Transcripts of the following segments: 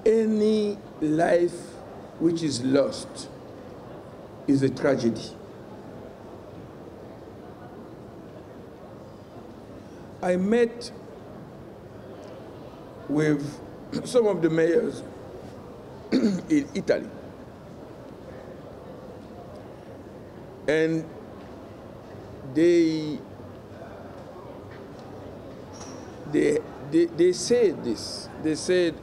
Any life which is lost is a tragedy. I met with some of the mayors in Italy, and they said this. They said,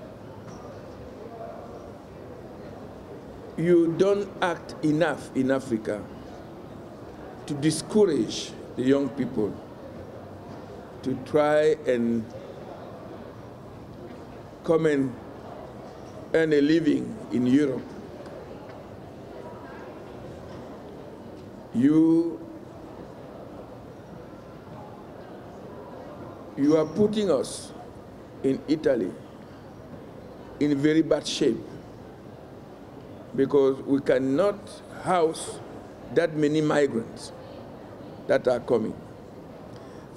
you don't act enough in Africa to discourage the young people to try and come and earn a living in Europe. You are putting us in Italy in very bad shape, because we cannot house that many migrants that are coming.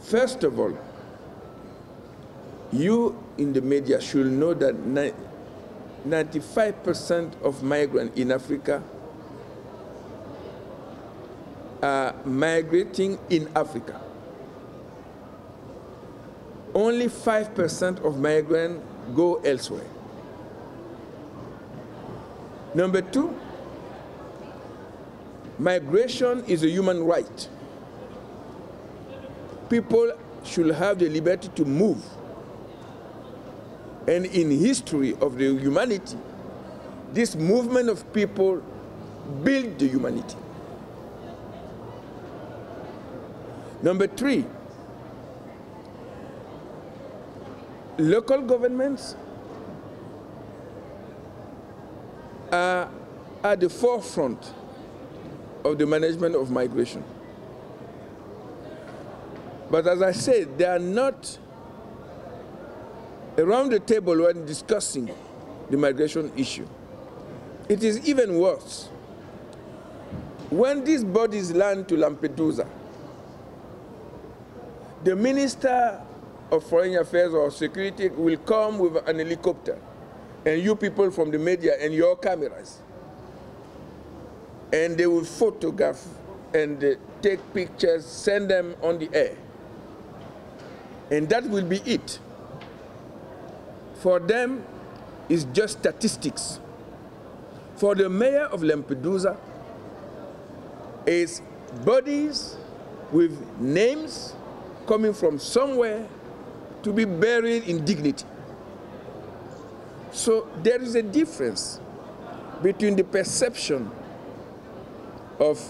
First of all, you in the media should know that 95% of migrants in Africa are migrating in Africa. Only 5% of migrants go elsewhere. Number two, migration is a human right. People should have the liberty to move. And in history of the humanity, this movement of people built the humanity. Number three, local governments are at the forefront of the management of migration. But as I said, they are not around the table when discussing the migration issue. It is even worse. When these bodies land to Lampedusa, the Minister of Foreign Affairs or Security will come with an helicopter, and you people from the media and your cameras, and they will photograph and take pictures, send them on the air. And that will be it. For them, it's just statistics. For the mayor of Lampedusa, it's bodies with names coming from somewhere to be buried in dignity. So there is a difference between the perception of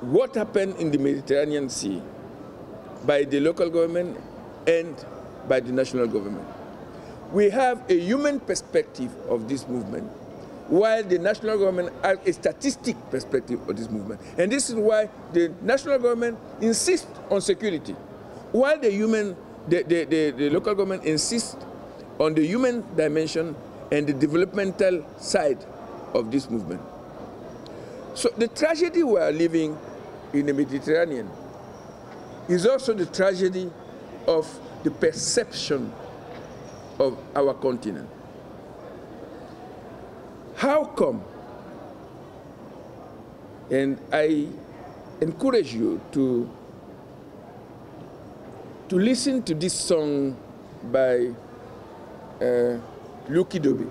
what happened in the Mediterranean Sea by the local government and by the national government. We have a human perspective of this movement, while the national government has a statistic perspective of this movement. And this is why the national government insists on security, while the local government insists on the human dimension and the developmental side of this movement. So the tragedy we are living in the Mediterranean is also the tragedy of the perception of our continent. How come? And I encourage you to listen to this song by Uclga.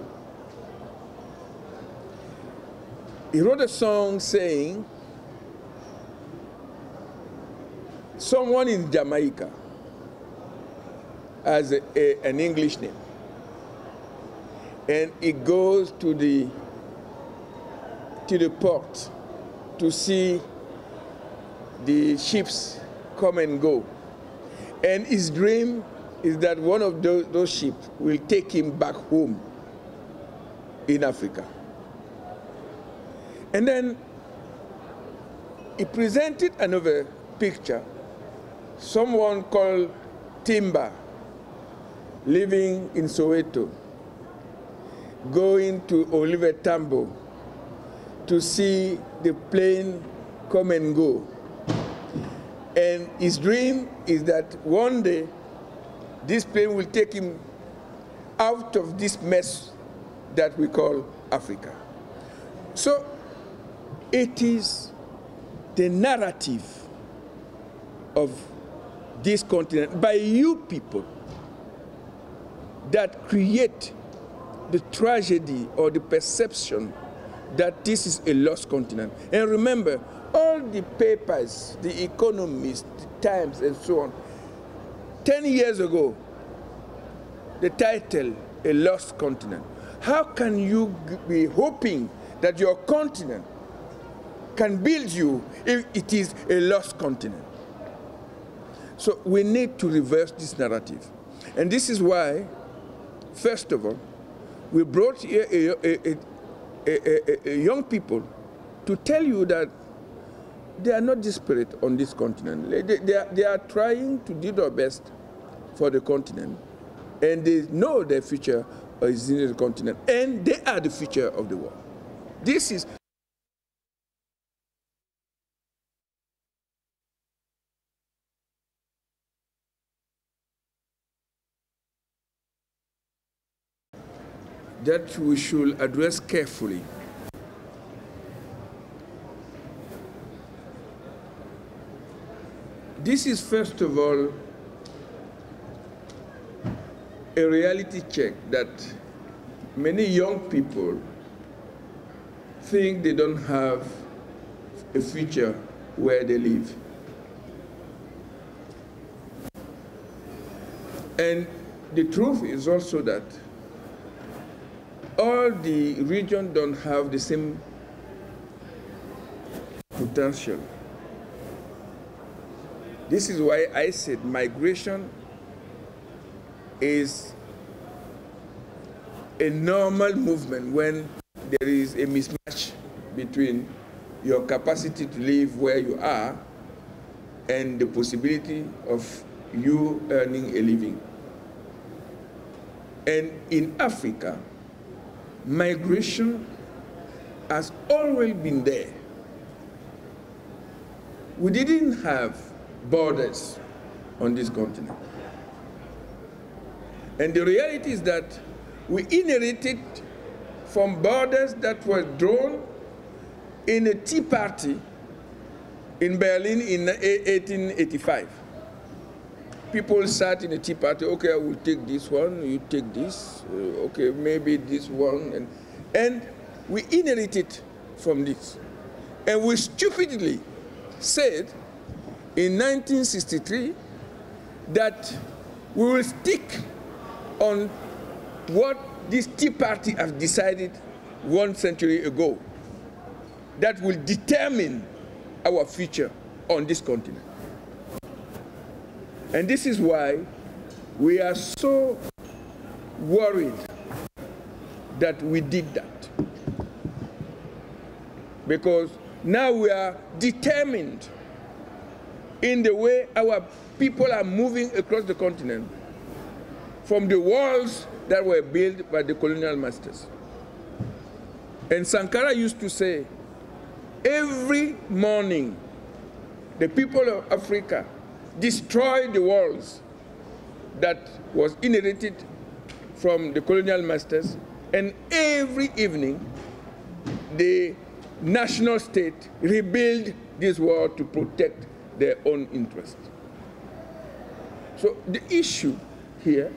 He wrote a song saying, someone in Jamaica has an English name, and he goes to the port to see the ships come and go. And his dream is that one of those ships will take him back home in Africa. And then he presented another picture, someone called Timber, living in Soweto, going to Oliver Tambo to see the plane come and go. And his dream is that one day this plane will take him out of this mess that we call Africa. So it is the narrative of this continent by you people that create the tragedy or the perception that this is a lost continent. And remember, all the papers, the Economist, the Times, and so on, 10 years ago, the title, A Lost Continent. How can you be hoping that your continent can build you if it is a lost continent? So we need to reverse this narrative. And this is why, first of all, we brought here a young people to tell you that they are not desperate on this continent. They are trying to do their best for the continent, and they know their future is in the continent, and they are the future of the world. This is that we should address carefully. This is, first of all, a reality check that many young people think they don't have a future where they live. And the truth is also that all the regions don't have the same potential. This is why I said migration is a normal movement when there is a mismatch between your capacity to live where you are and the possibility of you earning a living. And in Africa, migration has always been there. We didn't have borders on this continent. And the reality is that we inherited from borders that were drawn in a Tea Party in Berlin in 1885. People sat in a Tea Party, okay, I will take this one, you take this, okay, maybe this one, and we inherited from this. And we stupidly said in 1963 that we will stick on what this Tea Party has decided 1 century ago that will determine our future on this continent. And this is why we are so worried that we did that. Because now we are determined in the way our people are moving across the continent from the walls that were built by the colonial masters. And Sankara used to say, every morning, the people of Africa destroy the walls that was inherited from the colonial masters, and every evening, the national state rebuild this wall to protect their own interest. So the issue here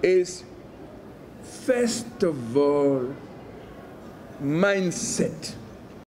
is, first of all, mindset.